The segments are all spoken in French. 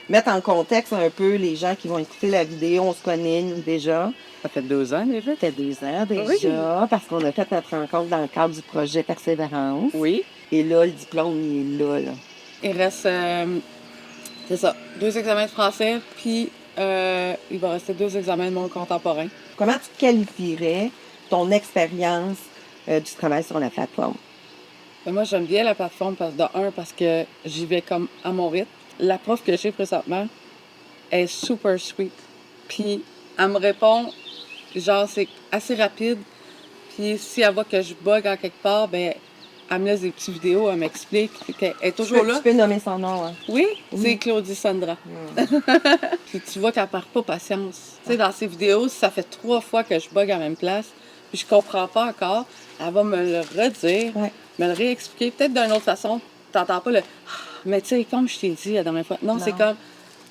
mettre en contexte un peu les gens qui vont écouter la vidéo. On se connaît, nous, déjà. Ça fait 2 ans déjà. Ça fait 2 ans déjà, parce qu'on a fait notre rencontre dans le cadre du projet Persévérance. Oui. Et là, le diplôme, il est là. Il reste, c'est ça, 2 examens de français, puis il va rester 2 examens de monde contemporain. Comment tu qualifierais ton expérience du travail sur la plateforme? Mais moi, j'aime bien la plateforme parce que j'y vais comme à mon rythme. La prof que j'ai présentement est super sweet. Puis elle me répond, genre, c'est assez rapide. Puis si elle voit que je bug en quelque part, ben elle me laisse des petites vidéos, elle m'explique. Elle est toujours là. Tu peux nommer son nom, hein? Oui, c'est Claudie Sandra. Puis tu vois qu'elle perd pas patience. Tu sais, dans ses vidéos, si ça fait 3 fois que je bug à la même place, puis je comprends pas encore, elle va me le redire, me le réexpliquer, peut-être d'une autre façon. T'entends pas le « mais tu sais, comme je t'ai dit la dernière fois ». Non, c'est comme,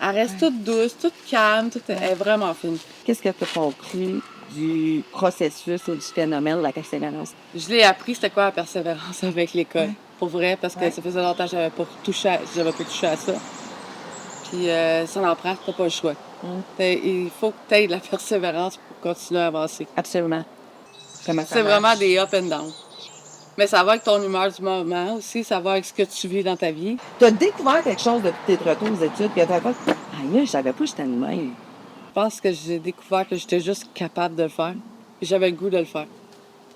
elle reste toute douce, toute calme, elle est vraiment fine. Qu'est-ce que tu as compris du processus ou du phénomène de la persévérance? Je l'ai appris, c'était quoi la persévérance avec l'école. Pour vrai, parce que ça faisait longtemps que j'avais pas touché à ça. Puis ça en prend, t'as pas le choix. Il faut que tu aies de la persévérance pour continuer à avancer. Absolument. C'est vraiment des up and down. Mais ça va avec ton humeur du moment aussi, ça va avec ce que tu vis dans ta vie. Tu as découvert quelque chose depuis tes retours aux études, puis tu n'avais pas... Ah, je savais pas que j'étais de même. Je pense que j'ai découvert que j'étais juste capable de le faire. Puis j'avais le goût de le faire.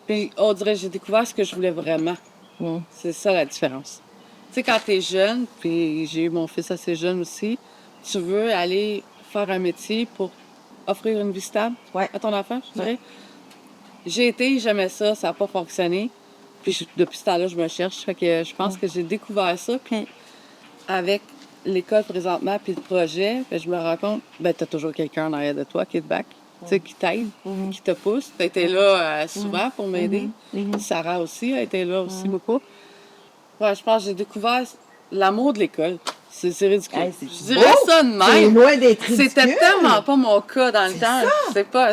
Puis on dirait que j'ai découvert ce que je voulais vraiment. C'est ça la différence. Tu sais, quand tu es jeune, puis j'ai eu mon fils assez jeune aussi, tu veux aller faire un métier pour offrir une vie stable à ton enfant, je dirais. J'ai été, j'aimais ça, ça n'a pas fonctionné. Puis depuis ce temps-là, je me cherche. Fait que je pense que j'ai découvert ça. Puis avec l'école présentement, puis le projet, je me rends compte, ben t'as toujours quelqu'un en arrière de toi qui te back, tu sais, qui t'aide, qui te pousse. Tu été là souvent pour m'aider. Sarah aussi a été là aussi beaucoup. Ouais, je pense que j'ai découvert l'amour de l'école. C'est ridicule. Hey, je dirais ça de même. C'est loin d'être ridicule. C'était tellement pas mon cas dans le temps. C'est pas.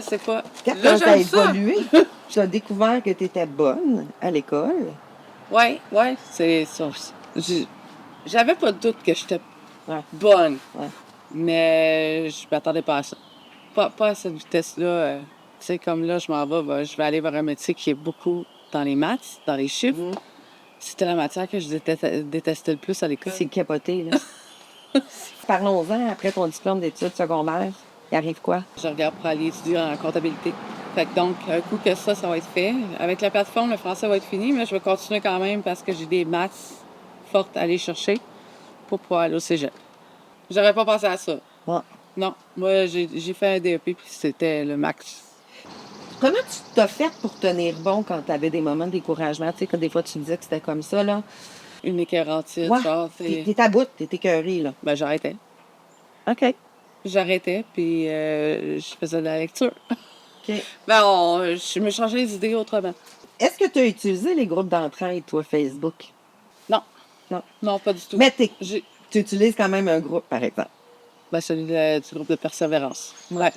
Quand là, t'as j'aime ça. évolué, tu as découvert que tu étais bonne à l'école. Oui, c'est ça. J'avais pas de doute que j'étais bonne. Mais je m'attendais pas à ça. Pas à cette vitesse-là. Tu sais, comme là, je m'en vais, je vais aller vers un métier qui est beaucoup dans les maths, dans les chiffres. C'était la matière que je détestais le plus à l'école. C'est capoté, là. Parlons-en, après ton diplôme d'études secondaires, il arrive quoi? Je regarde pour aller étudier en comptabilité. Fait que donc, un coup que ça va être fait. Avec la plateforme, le français va être fini, mais je vais continuer quand même parce que j'ai des maths fortes à aller chercher pour pouvoir aller au cégep. J'aurais pas pensé à ça. Non. Moi, j'ai fait un DEP, puis c'était le max. Comment tu t'as fait pour tenir bon quand tu avais des moments de découragement? Tu sais, que des fois, tu me disais que c'était comme ça, là. Une écœurantite, genre. T'es à bout, t'es écœurée, là. Ben, j'arrêtais. OK. J'arrêtais, puis je faisais de la lecture. OK. Ben, je me changeais les idées autrement. Est-ce que tu as utilisé les groupes d'entraide, toi, Facebook? Non. Non. Non, pas du tout. Mais tu utilises quand même un groupe, par exemple. Ben, celui du groupe de persévérance. Ouais.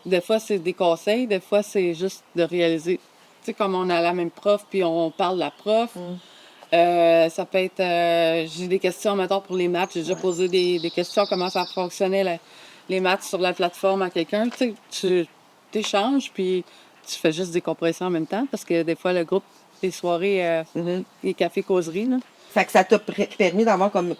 Des fois, c'est des conseils, des fois, c'est juste de réaliser. Tu sais, comme on a la même prof, puis on parle de la prof. Ça peut être... j'ai des questions, mettons, pour les maths. J'ai déjà posé des questions, comment ça fonctionnait, les maths sur la plateforme à quelqu'un. Tu sais, tu t'échanges, puis tu fais juste des compressions en même temps, parce que des fois, le groupe, les soirées, les cafés-causeries, là. Fait que ça t'a permis d'avoir comme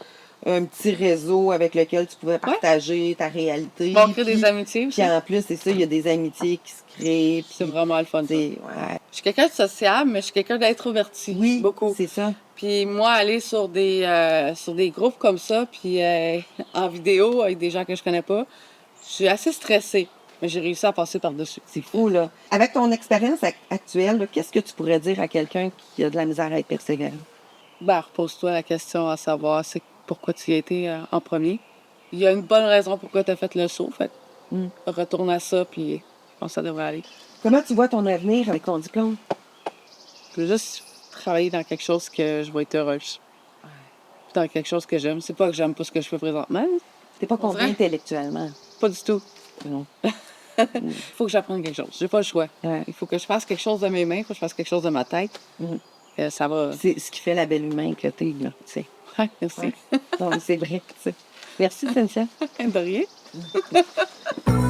un petit réseau avec lequel tu pouvais partager ta réalité. On crée des amitiés aussi. Puis en plus, c'est ça, il y a des amitiés qui se créent. C'est vraiment le fun, ça. Je suis quelqu'un de sociable, mais je suis quelqu'un d'introverti. Oui, beaucoup. C'est ça. Puis moi, aller sur des groupes comme ça, puis en vidéo avec des gens que je connais pas, je suis assez stressée. Mais j'ai réussi à passer par-dessus. C'est fou, là. Avec ton expérience actuelle, là, qu'est-ce que tu pourrais dire à quelqu'un qui a de la misère à être persévérant? Ben, repose-toi la question à savoir c'est pourquoi tu y as été en premier. Il y a une bonne raison pourquoi tu as fait le saut. Fait retourne à ça, puis je pense que ça devrait aller. Comment tu vois ton avenir avec ton diplôme? Je veux juste travailler dans quelque chose que je vais être heureuse. Dans quelque chose que j'aime. C'est pas que j'aime pas ce que je fais présentement. T'es pas content intellectuellement? Pas du tout. Non. Il faut que j'apprenne quelque chose. J'ai pas le choix. Il faut que je fasse quelque chose de mes mains, il faut que je fasse quelque chose de ma tête. Ça va. C'est ce qui fait la belle humain que t'es, là, tu sais. Merci. Non, mais c'est vrai, tu sais. Merci, Cynthia. De rien.